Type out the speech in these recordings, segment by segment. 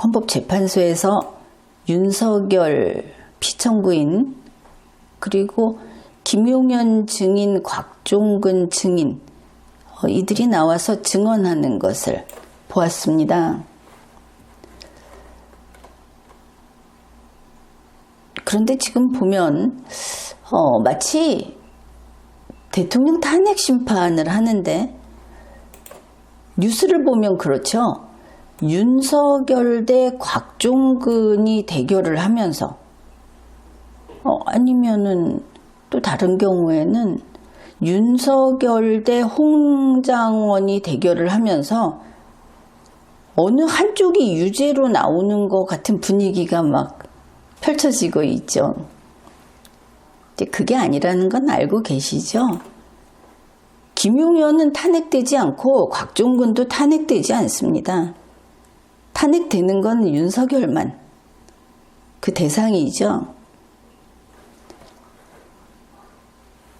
헌법재판소에서 윤석열 피청구인 그리고 김용현 증인, 곽종근 증인 이들이 나와서 증언하는 것을 보았습니다. 그런데 지금 보면 마치 대통령 탄핵 심판을 하는데 뉴스를 보면 그렇죠. 윤석열 대 곽종근이 대결을 하면서 아니면은 또 다른 경우에는 윤석열 대 홍장원이 대결을 하면서 어느 한쪽이 유죄로 나오는 것 같은 분위기가 막 펼쳐지고 있죠. 그게 아니라는 건 알고 계시죠? 김용현은 탄핵되지 않고 곽종근도 탄핵되지 않습니다. 탄핵되는 건 윤석열만 그 대상이죠.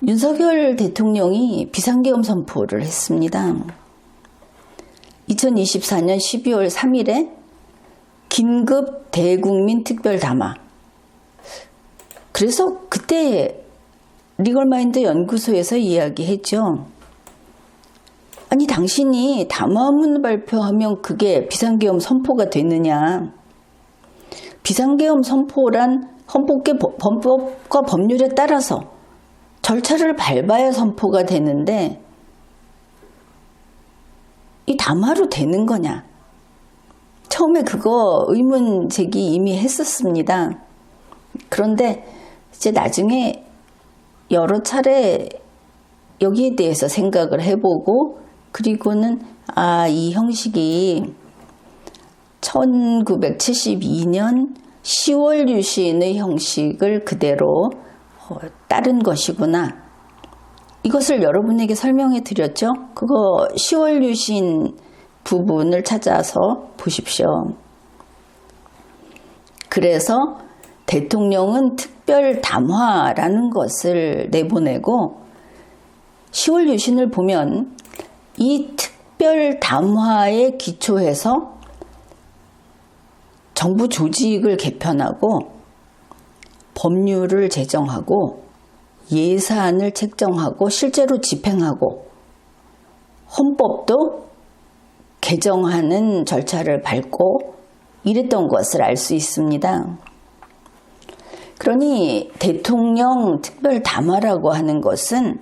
윤석열 대통령이 비상계엄 선포를 했습니다. 2024년 12월 3일에 긴급 대국민 특별 담화. 그래서 그때 리걸마인드 연구소에서 이야기했죠. 아니 당신이 담화문 발표하면 그게 비상계엄 선포가 되느냐. 비상계엄 선포란 헌법과 법률에 따라서 절차를 밟아야 선포가 되는데 이 담화로 되는 거냐. 처음에 그거 의문 제기 이미 했었습니다. 그런데 이제 나중에 여러 차례 여기에 대해서 생각을 해보고 그리고는 이 형식이 1972년 10월 유신의 형식을 그대로 따른 것이구나. 이것을 여러분에게 설명해 드렸죠. 그거 10월 유신 부분을 찾아서 보십시오. 그래서 대통령은 특별 담화라는 것을 내보내고 10월 유신을 보면 이 특별 담화에 기초해서 정부 조직을 개편하고 법률을 제정하고 예산을 책정하고 실제로 집행하고 헌법도 개정하는 절차를 밟고 이랬던 것을 알 수 있습니다. 그러니 대통령 특별 담화라고 하는 것은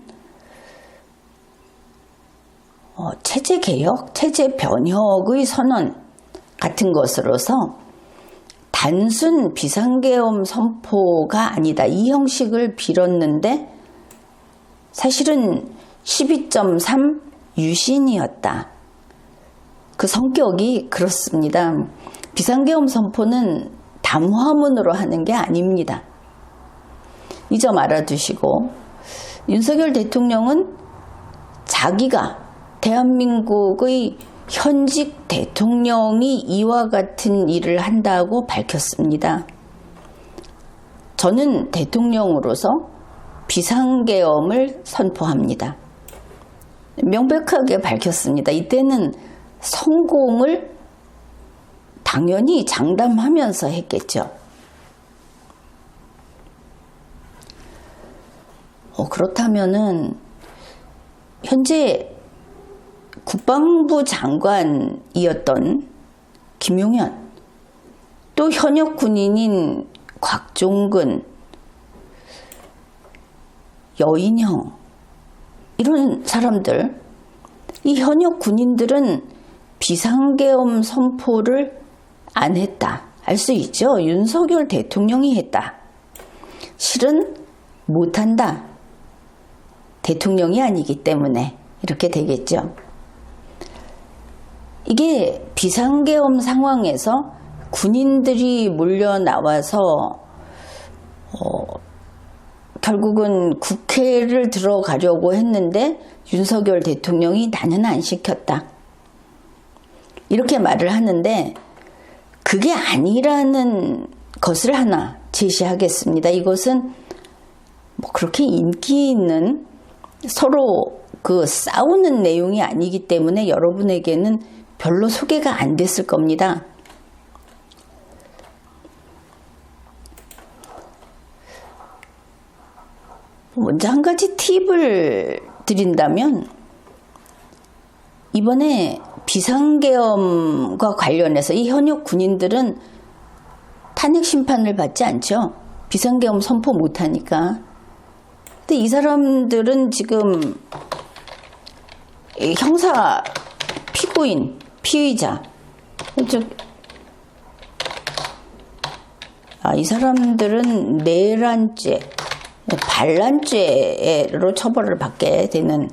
체제 개혁, 체제 변혁의 선언 같은 것으로서 단순 비상계엄 선포가 아니다. 이 형식을 빌었는데 사실은 12.3 유신이었다. 그 성격이 그렇습니다. 비상계엄 선포는 담화문으로 하는 게 아닙니다. 이 점 알아두시고 윤석열 대통령은 자기가 대한민국의 현직 대통령이 이와 같은 일을 한다고 밝혔습니다. 저는 대통령으로서 비상계엄을 선포합니다. 명백하게 밝혔습니다. 이때는 성공을 당연히 장담하면서 했겠죠. 그렇다면은 현재 국방부 장관이었던 김용현, 또 현역 군인인 곽종근, 여인형 이런 사람들, 이 현역 군인들은 비상계엄 선포를 안 했다. 알 수 있죠. 윤석열 대통령이 했다. 실은 못한다. 대통령이 아니기 때문에 이렇게 되겠죠. 이게 비상계엄 상황에서 군인들이 몰려 나와서 결국은 국회를 들어가려고 했는데 윤석열 대통령이 나는 안 시켰다. 이렇게 말을 하는데 그게 아니라는 것을 하나 제시하겠습니다. 이것은 뭐 그렇게 인기 있는 서로 그 싸우는 내용이 아니기 때문에 여러분에게는 별로 소개가 안 됐을 겁니다. 먼저 한 가지 팁을 드린다면, 이번에 비상계엄과 관련해서 이 현역 군인들은 탄핵 심판을 받지 않죠. 비상계엄 선포 못하니까. 근데 이 사람들은 지금 형사 피고인, 피의자, 이 사람들은 내란죄, 반란죄로 처벌을 받게 되는,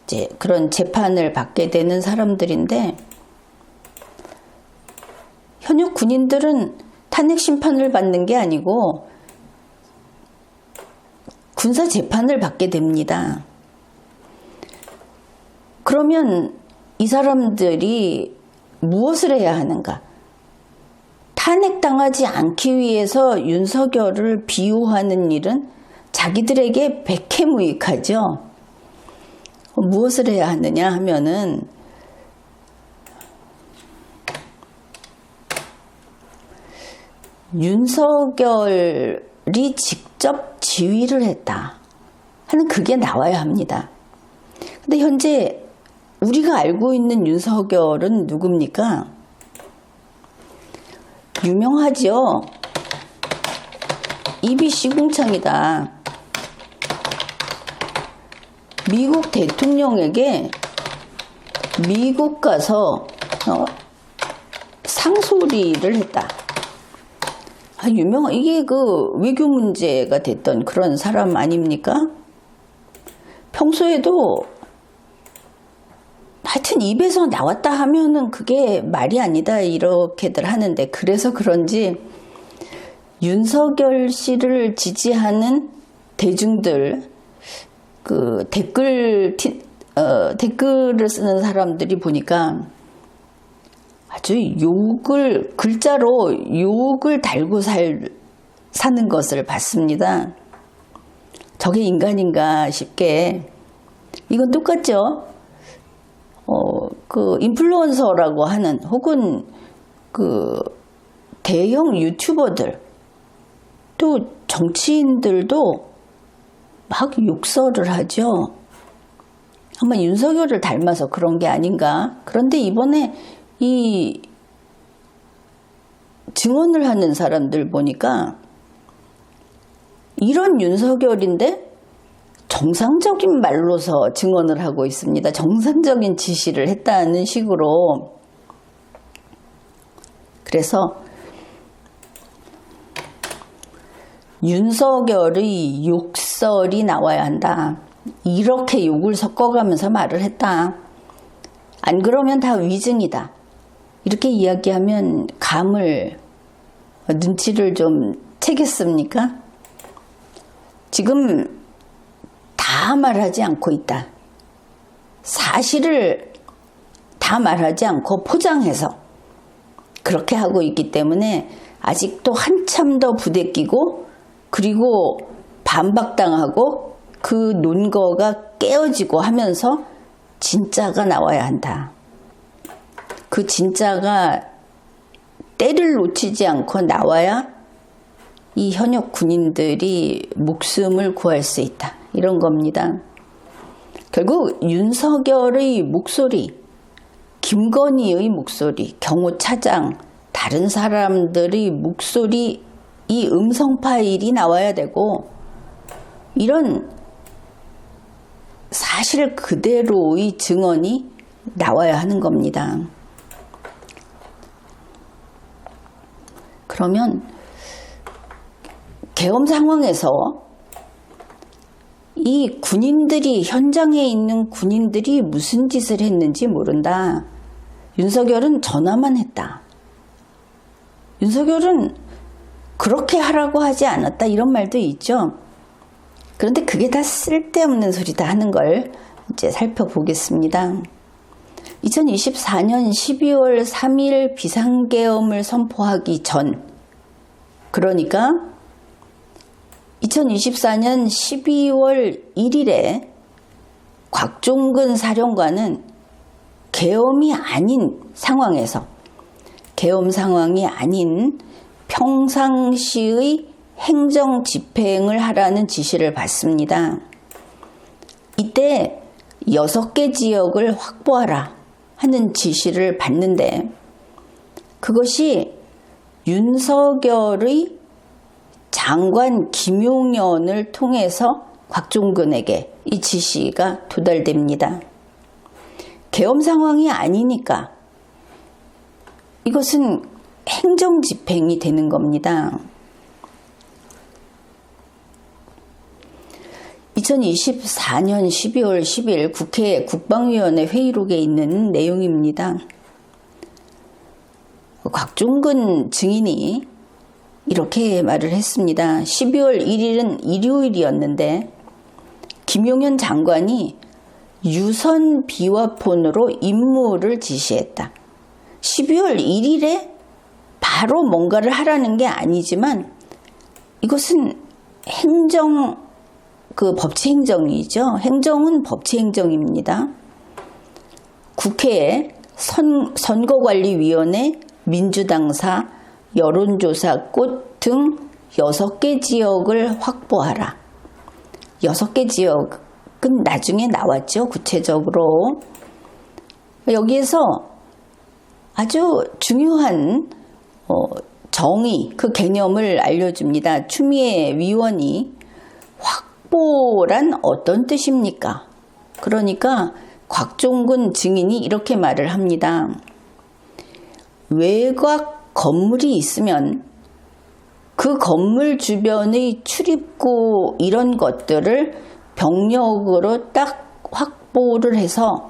이제 그런 재판을 받게 되는 사람들인데, 현역 군인들은 탄핵 심판을 받는 게 아니고 군사 재판을 받게 됩니다. 그러면 이 사람들이 무엇을 해야 하는가? 탄핵당하지 않기 위해서 윤석열을 비호하는 일은 자기들에게 백해무익하죠. 무엇을 해야 하느냐 하면은, 윤석열이 직접 지휘를 했다 하는 그게 나와야 합니다. 근데 현재 우리가 알고 있는 윤석열은 누굽니까? 유명하죠. 입이 시궁창이다. 미국 대통령에게 미국 가서 상소리를 했다. 이게 그 외교 문제가 됐던 그런 사람 아닙니까? 평소에도 하여튼 입에서 나왔다 하면은 그게 말이 아니다 이렇게들 하는데, 그래서 그런지 윤석열 씨를 지지하는 대중들, 그 댓글을 쓰는 사람들이 보니까 아주 글자로 욕을 달고 사는 것을 봤습니다. 저게 인간인가 싶게. 이건 똑같죠. 그 인플루언서라고 하는, 혹은 그 대형 유튜버들, 또 정치인들도 막 욕설을 하죠. 아마 윤석열을 닮아서 그런 게 아닌가. 그런데 이번에 이 증언을 하는 사람들 보니까 이런 윤석열인데 정상적인 말로서 증언을 하고 있습니다. 정상적인 지시를 했다는 식으로. 그래서 윤석열의 욕설이 나와야 한다. 이렇게 욕을 섞어가면서 말을 했다. 안 그러면 다 위증이다. 이렇게 이야기하면 눈치를 좀 채겠습니까? 지금 다 말하지 않고 있다. 사실을 다 말하지 않고 포장해서 그렇게 하고 있기 때문에 아직도 한참 더 부대끼고, 그리고 반박당하고 그 논거가 깨어지고 하면서 진짜가 나와야 한다. 그 진짜가 때를 놓치지 않고 나와야 이 현역 군인들이 목숨을 구할 수 있다. 이런 겁니다. 결국 윤석열의 목소리, 김건희의 목소리, 경호 차장, 다른 사람들의 목소리, 이 음성 파일이 나와야 되고, 이런 사실 그대로의 증언이 나와야 하는 겁니다. 그러면 계엄 상황에서 이 군인들이, 현장에 있는 군인들이 무슨 짓을 했는지 모른다. 윤석열은 전화만 했다. 윤석열은 그렇게 하라고 하지 않았다. 이런 말도 있죠. 그런데 그게 다 쓸데없는 소리다 하는 걸 이제 살펴보겠습니다. 2024년 12월 3일 비상계엄을 선포하기 전, 그러니까 2024년 12월 1일에 곽종근 사령관은 계엄이 아닌 상황에서, 계엄 상황이 아닌 평상시의 행정 집행을 하라는 지시를 받습니다. 이때 6개 지역을 확보하라 하는 지시를 받는데 그것이 윤석열의 장관 김용현을 통해서 곽종근에게 이 지시가 도달됩니다. 계엄 상황이 아니니까 이것은 행정 집행이 되는 겁니다. 2024년 12월 10일 국회 국방위원회 회의록에 있는 내용입니다. 곽종근 증인이 이렇게 말을 했습니다. 12월 1일은 일요일이었는데 김용현 장관이 유선 비화폰으로 임무를 지시했다. 12월 1일에 바로 뭔가를 하라는 게 아니지만 이것은 법치행정이죠. 행정은 법치행정입니다. 국회에 선거관리위원회, 민주당사, 여론조사꽃 등 6개 지역을 확보하라. 6개 지역은 나중에 나왔죠. 구체적으로. 여기에서 아주 중요한 정의, 그 개념을 알려줍니다. 추미애 위원이 확보란 어떤 뜻입니까? 그러니까 곽종근 증인이 이렇게 말을 합니다. 외곽 건물이 있으면 그 건물 주변의 출입구 이런 것들을 병력으로 딱 확보를 해서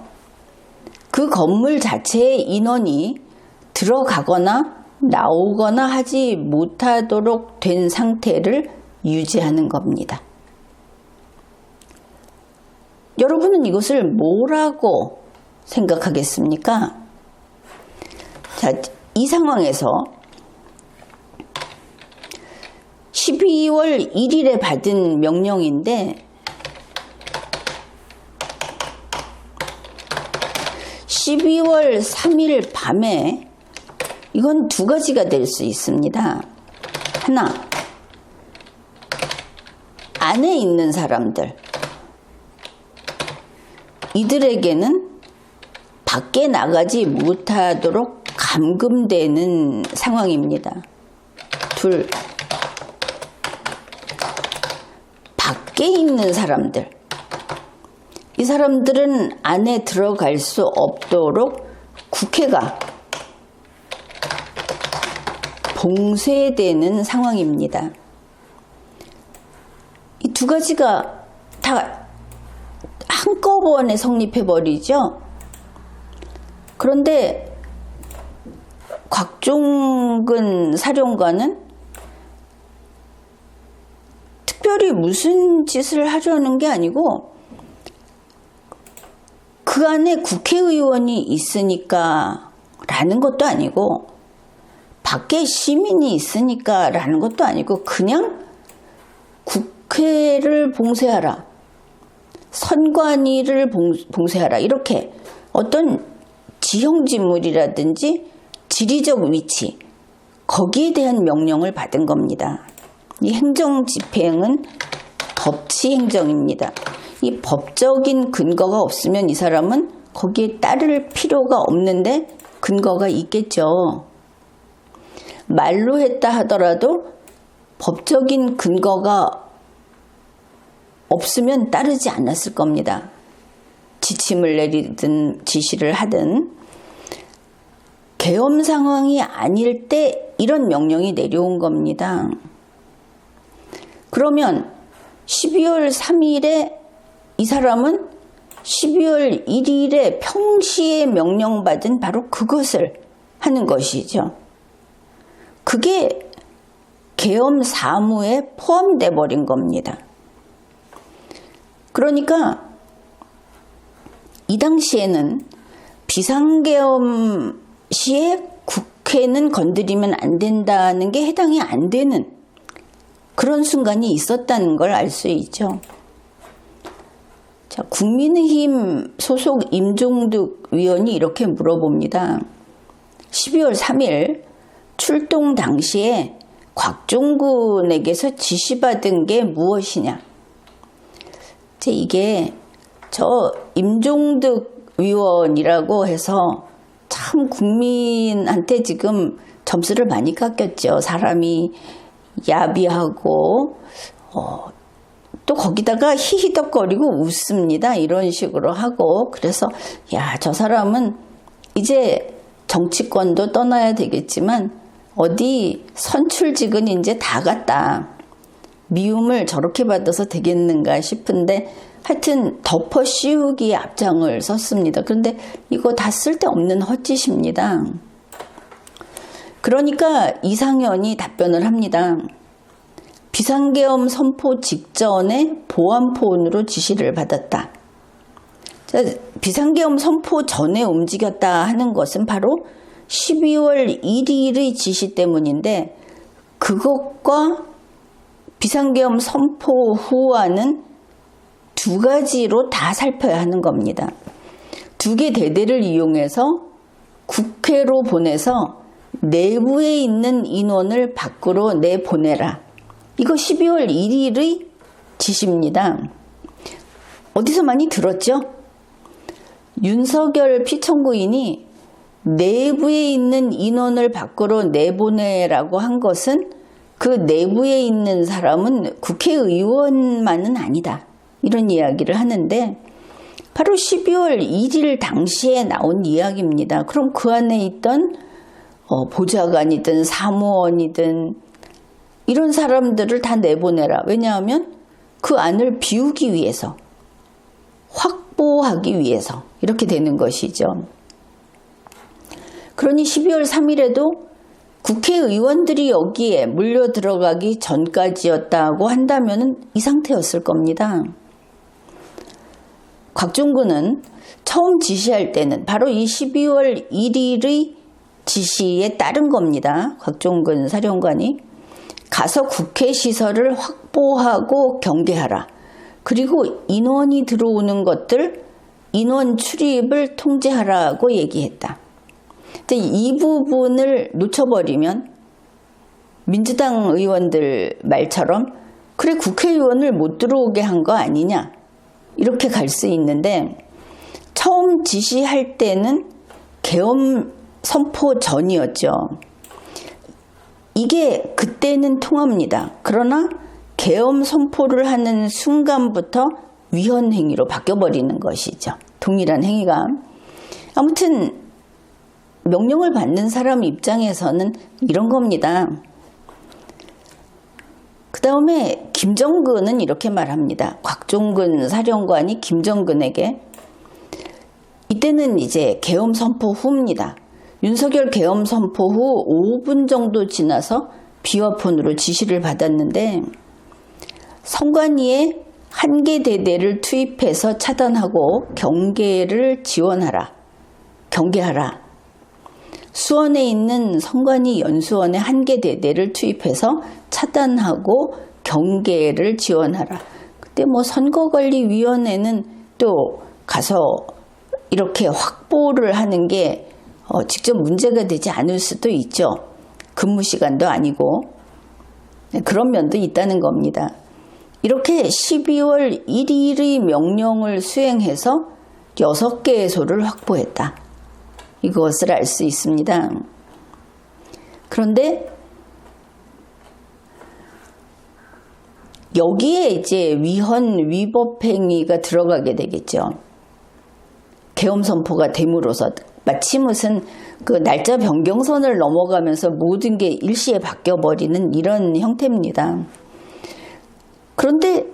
그 건물 자체의 인원이 들어가거나 나오거나 하지 못하도록 된 상태를 유지하는 겁니다. 여러분은 이것을 뭐라고 생각하겠습니까? 자, 이 상황에서 12월 1일에 받은 명령인데 12월 3일 밤에 이건 두 가지가 될 수 있습니다. 하나, 안에 있는 사람들, 이들에게는 밖에 나가지 못하도록 감금되는 상황입니다. 둘, 밖에 있는 사람들, 이 사람들은 안에 들어갈 수 없도록 국회가 봉쇄되는 상황입니다. 이 두 가지가 다 한꺼번에 성립해버리죠. 그런데 곽종근 사령관은 특별히 무슨 짓을 하려는 게 아니고 그 안에 국회의원이 있으니까 라는 것도 아니고 밖에 시민이 있으니까 라는 것도 아니고 그냥 국회를 봉쇄하라, 선관위를 봉쇄하라, 이렇게 어떤 지형지물이라든지 지리적 위치, 거기에 대한 명령을 받은 겁니다. 이 행정집행은 법치행정입니다. 이 법적인 근거가 없으면 이 사람은 거기에 따를 필요가 없는데 근거가 있겠죠. 말로 했다 하더라도 법적인 근거가 없으면 따르지 않았을 겁니다. 지침을 내리든 지시를 하든. 계엄 상황이 아닐 때 이런 명령이 내려온 겁니다. 그러면 12월 3일에 이 사람은 12월 1일에 평시에 명령받은 바로 그것을 하는 것이죠. 그게 계엄 사무에 포함돼 버린 겁니다. 그러니까 이 당시에는 비상계엄 시에 국회는 건드리면 안 된다는 게 해당이 안 되는 그런 순간이 있었다는 걸 알 수 있죠. 자, 국민의힘 소속 임종득 의원이 이렇게 물어봅니다. 12월 3일 출동 당시에 곽종근에게서 지시받은 게 무엇이냐? 이게 저 임종득 위원이라고 해서 참 국민한테 지금 점수를 많이 깎였죠. 사람이 야비하고 또 거기다가 히히덕거리고 웃습니다. 이런 식으로 하고, 그래서 야, 저 사람은 이제 정치권도 떠나야 되겠지만 어디 선출직은 이제 다 갔다. 미움을 저렇게 받아서 되겠는가 싶은데 하여튼 덮어 씌우기에 앞장을 섰습니다. 그런데 이거 다 쓸데없는 헛짓입니다. 그러니까 이상현이 답변을 합니다. 비상계엄 선포 직전에 보안폰으로 지시를 받았다. 자, 비상계엄 선포 전에 움직였다 하는 것은 바로 12월 1일의 지시 때문인데, 그것과 비상계엄 선포 후와는 두 가지로 다 살펴야 하는 겁니다. 두 개 대대를 이용해서 국회로 보내서 내부에 있는 인원을 밖으로 내보내라. 이거 12월 1일의 지시입니다. 어디서 많이 들었죠? 윤석열 피청구인이 내부에 있는 인원을 밖으로 내보내라고 한 것은 그 내부에 있는 사람은 국회의원만은 아니다. 이런 이야기를 하는데 바로 12월 1일 당시에 나온 이야기입니다. 그럼 그 안에 있던 보좌관이든 사무원이든 이런 사람들을 다 내보내라. 왜냐하면 그 안을 비우기 위해서, 확보하기 위해서 이렇게 되는 것이죠. 그러니 12월 3일에도 국회의원들이 여기에 물려 들어가기 전까지였다고 한다면 이 상태였을 겁니다. 곽종근은 처음 지시할 때는 바로 이 12월 1일의 지시에 따른 겁니다. 곽종근 사령관이 가서 국회 시설을 확보하고 경계하라. 그리고 인원이 들어오는 것들, 인원 출입을 통제하라고 얘기했다. 이 부분을 놓쳐버리면 민주당 의원들 말처럼 그래 국회의원을 못 들어오게 한 거 아니냐 이렇게 갈 수 있는데, 처음 지시할 때는 계엄 선포 전이었죠. 이게 그때는 통합니다. 그러나 계엄 선포를 하는 순간부터 위헌 행위로 바뀌어버리는 것이죠. 동일한 행위가. 아무튼 명령을 받는 사람 입장에서는 이런 겁니다. 그 다음에 김정근은 이렇게 말합니다. 곽종근 사령관이 김정근에게, 이때는 이제 계엄 선포 후입니다. 윤석열 계엄 선포 후 5분 정도 지나서 비화폰으로 지시를 받았는데, 선관위에 한 개 대대를 투입해서 차단하고 경계를 지원하라. 경계하라. 수원에 있는 선관위 연수원에 한 개 대대를 투입해서 차단하고 경계를 지원하라. 그때 선거관리위원회는 또 가서 이렇게 확보를 하는 게 직접 문제가 되지 않을 수도 있죠. 근무 시간도 아니고. 그런 면도 있다는 겁니다. 이렇게 12월 1일의 명령을 수행해서 6개소를 확보했다. 이것을 알 수 있습니다. 그런데 여기에 이제 위헌 위법 행위가 들어가게 되겠죠. 계엄 선포가 됨으로써 마치 무슨 그 날짜 변경선을 넘어가면서 모든 게 일시에 바뀌어버리는 이런 형태입니다. 그런데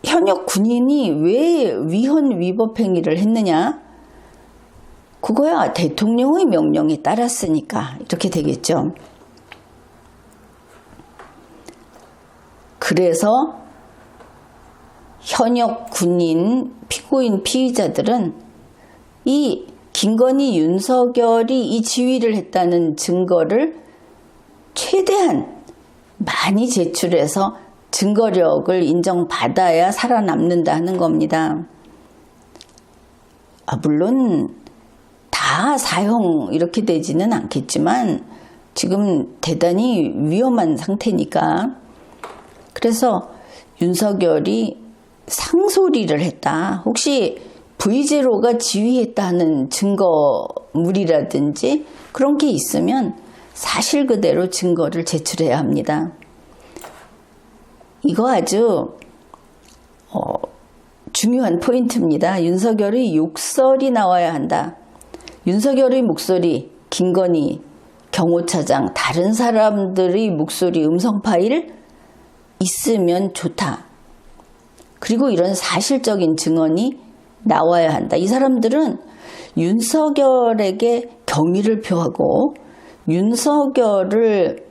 현역 군인이 왜 위헌 위법 행위를 했느냐? 그거야 대통령의 명령에 따랐으니까 이렇게 되겠죠. 그래서 현역 군인 피고인 피의자들은 이 김건희 윤석열이 이 지휘를 했다는 증거를 최대한 많이 제출해서 증거력을 인정받아야 살아남는다 하는 겁니다. 물론 다 사형 이렇게 되지는 않겠지만 지금 대단히 위험한 상태니까. 그래서 윤석열이 상소리를 했다. 혹시 V0가 지휘했다는 증거물이라든지 그런 게 있으면 사실 그대로 증거를 제출해야 합니다. 이거 아주 중요한 포인트입니다. 윤석열의 욕설이 나와야 한다. 윤석열의 목소리, 김건희, 경호차장, 다른 사람들의 목소리, 음성 파일 있으면 좋다. 그리고 이런 사실적인 증언이 나와야 한다. 이 사람들은 윤석열에게 경의를 표하고 윤석열을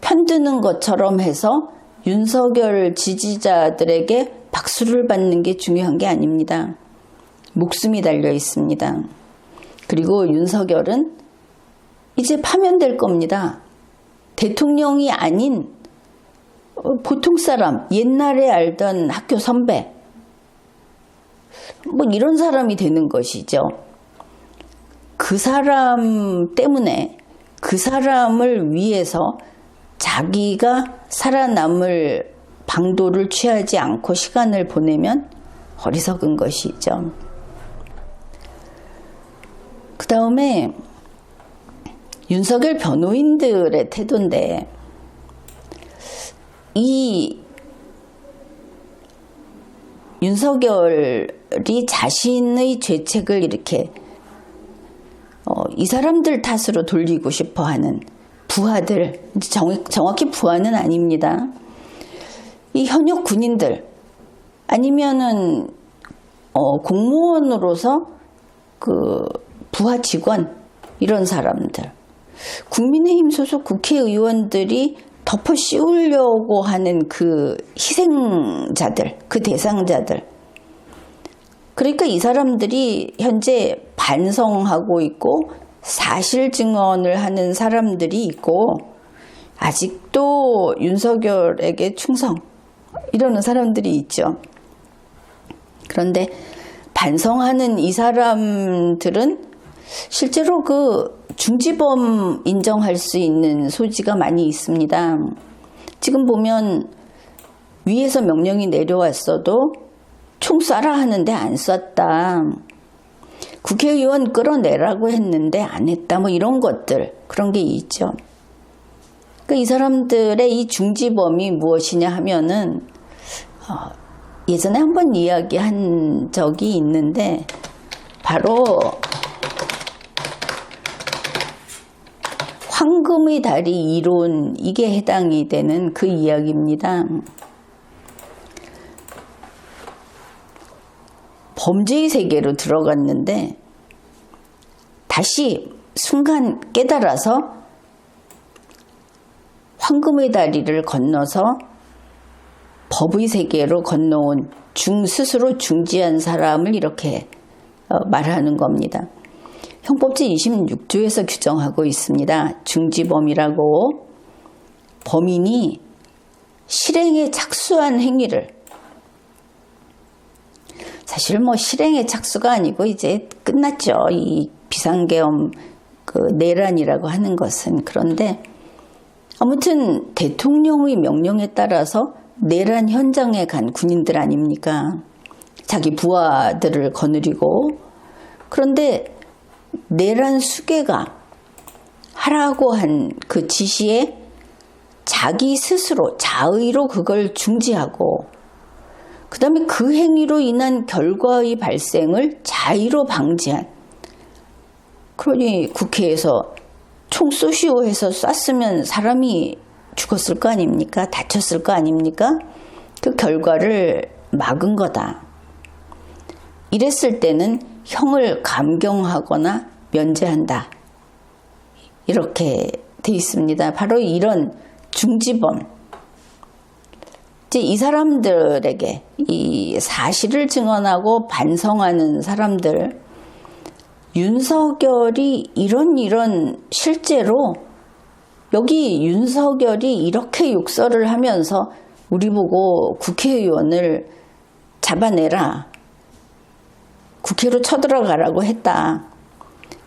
편드는 것처럼 해서 윤석열 지지자들에게 박수를 받는 게 중요한 게 아닙니다. 목숨이 달려 있습니다. 그리고 윤석열은 이제 파면될 겁니다. 대통령이 아닌 보통 사람, 옛날에 알던 학교 선배, 뭐 이런 사람이 되는 것이죠. 그 사람 때문에, 그 사람을 위해서 자기가 살아남을 방도를 취하지 않고 시간을 보내면 어리석은 것이죠. 그 다음에 윤석열 변호인들의 태도인데, 이 윤석열이 자신의 죄책을 이렇게 이 사람들 탓으로 돌리고 싶어하는 부하들, 정확히 부하는 아닙니다. 이 현역 군인들 아니면은 공무원으로서 그 부하 직원 이런 사람들, 국민의힘 소속 국회의원들이 덮어 씌우려고 하는 그 희생자들, 그 대상자들. 그러니까 이 사람들이 현재 반성하고 있고 사실 증언을 하는 사람들이 있고 아직도 윤석열에게 충성 이러는 사람들이 있죠. 그런데 반성하는 이 사람들은 실제로 그 중지범 인정할 수 있는 소지가 많이 있습니다. 지금 보면 위에서 명령이 내려왔어도 총 쏴라 하는데 안 쐈다. 국회의원 끌어내라고 했는데 안 했다. 뭐 이런 것들, 그런 게 있죠. 그러니까 이 사람들의 이 중지범이 무엇이냐 하면은 예전에 한번 이야기한 적이 있는데 바로 황금의 다리 이론, 이게 해당이 되는 그 이야기입니다. 범죄의 세계로 들어갔는데 다시 순간 깨달아서 황금의 다리를 건너서 법의 세계로 건너온 스스로 중지한 사람을 이렇게 말하는 겁니다. 형법제 26조에서 규정하고 있습니다. 중지범이라고 범인이 실행에 착수한 행위를, 사실 뭐 실행에 착수가 아니고 이제 끝났죠. 이 비상계엄 그 내란이라고 하는 것은. 그런데 아무튼 대통령의 명령에 따라서 내란 현장에 간 군인들 아닙니까? 자기 부하들을 거느리고. 그런데 내란 수괴가 하라고 한 그 지시에 자기 스스로 자의로 그걸 중지하고 그 다음에 그 행위로 인한 결과의 발생을 자의로 방지한, 그러니 국회에서 총 쏘시오 해서 쐈으면 사람이 죽었을 거 아닙니까? 다쳤을 거 아닙니까? 그 결과를 막은 거다. 이랬을 때는 형을 감경하거나 면제한다. 이렇게 돼 있습니다. 바로 이런 중지범. 이제 이 사람들에게 이 사실을 증언하고 반성하는 사람들, 윤석열이 이런 실제로 여기 윤석열이 이렇게 욕설을 하면서 우리 보고 국회의원을 잡아내라, 국회로 쳐들어가라고 했다.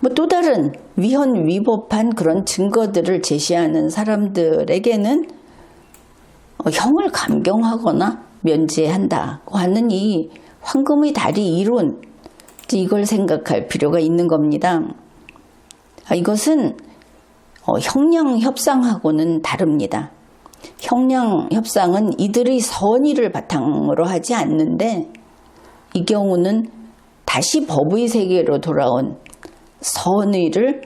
뭐 또 다른 위헌 위법한 그런 증거들을 제시하는 사람들에게는 형을 감경하거나 면제한다고 하는 이 황금의 다리 이론, 이걸 생각할 필요가 있는 겁니다. 이것은 형량 협상하고는 다릅니다. 형량 협상은 이들의 선의를 바탕으로 하지 않는데, 이 경우는 다시 법의 세계로 돌아온 선의를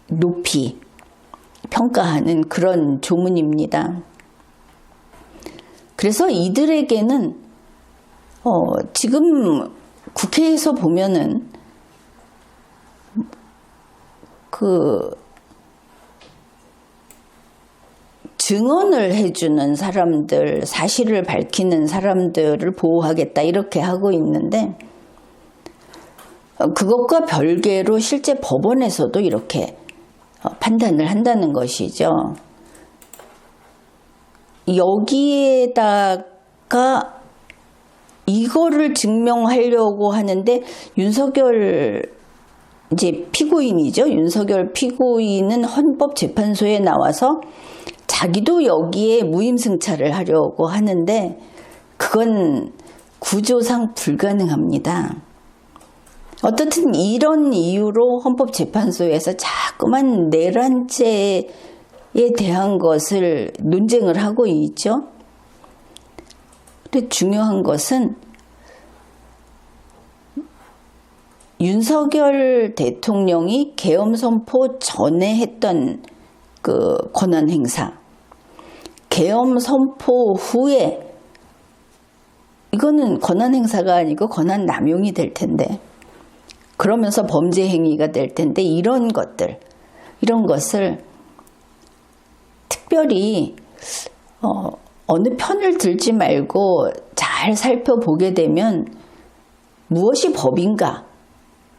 높이 평가하는 그런 조문입니다. 그래서 이들에게는 지금 국회에서 보면은 그 증언을 해주는 사람들, 사실을 밝히는 사람들을 보호하겠다 이렇게 하고 있는데, 그것과 별개로 실제 법원에서도 이렇게 판단을 한다는 것이죠. 여기에다가 이거를 증명하려고 하는데, 윤석열 이제 피고인이죠. 윤석열 피고인은 헌법재판소에 나와서 자기도 여기에 무임승차를 하려고 하는데, 그건 구조상 불가능합니다. 어떻든 이런 이유로 헌법재판소에서 자꾸만 내란죄에 대한 것을 논쟁을 하고 있죠. 근데 중요한 것은 윤석열 대통령이 계엄 선포 전에 했던 그 권한 행사, 계엄 선포 후에 이거는 권한 행사가 아니고 권한 남용이 될 텐데, 그러면서 범죄 행위가 될 텐데, 이런 것을 특별히 어느 편을 들지 말고 잘 살펴보게 되면 무엇이 법인가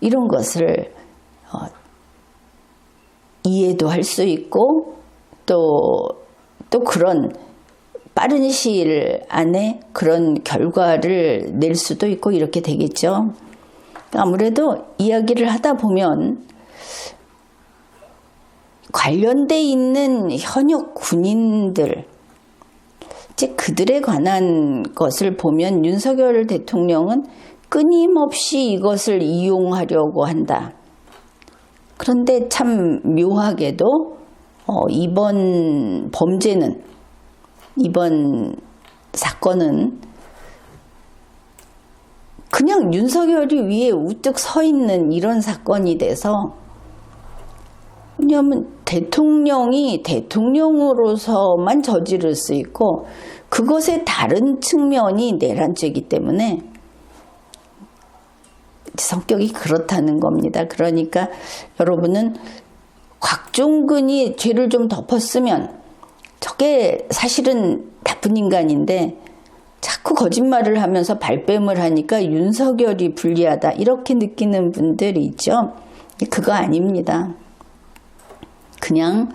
이런 것을 이해도 할 수 있고, 또 그런 빠른 시일 안에 그런 결과를 낼 수도 있고 이렇게 되겠죠. 아무래도 이야기를 하다 보면 관련돼 있는 현역 군인들, 이제 그들에 관한 것을 보면 윤석열 대통령은 끊임없이 이것을 이용하려고 한다. 그런데 참 묘하게도 이번 범죄는, 이번 사건은 그냥 윤석열이 위에 우뚝 서 있는 이런 사건이 돼서, 왜냐하면 대통령이 대통령으로서만 저지를 수 있고 그것의 다른 측면이 내란죄이기 때문에 성격이 그렇다는 겁니다. 그러니까 여러분은 곽종근이 죄를 좀 덮었으면 저게 사실은 나쁜 인간인데 자꾸 거짓말을 하면서 발뺌을 하니까 윤석열이 불리하다 이렇게 느끼는 분들이 있죠. 그거 아닙니다. 그냥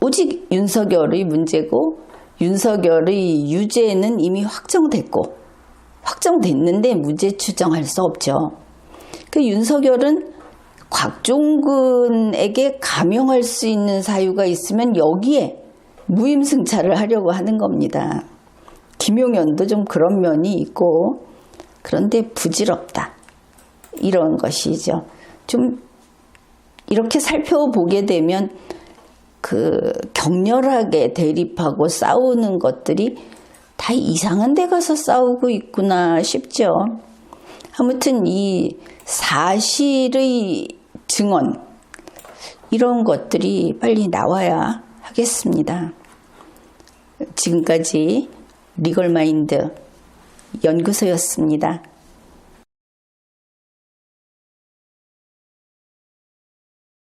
오직 윤석열의 문제고, 윤석열의 유죄는 이미 확정됐는데 무죄 추정할 수 없죠. 그 윤석열은 곽종근에게 감형할 수 있는 사유가 있으면 여기에 무임승차를 하려고 하는 겁니다. 김용현도 좀 그런 면이 있고, 그런데 부질없다 이런 것이죠. 좀 이렇게 살펴보게 되면 그 격렬하게 대립하고 싸우는 것들이 다 이상한 데 가서 싸우고 있구나 싶죠. 아무튼 이 사실의 증언, 이런 것들이 빨리 나와야 하겠습니다. 지금까지 리걸마인드 연구소였습니다.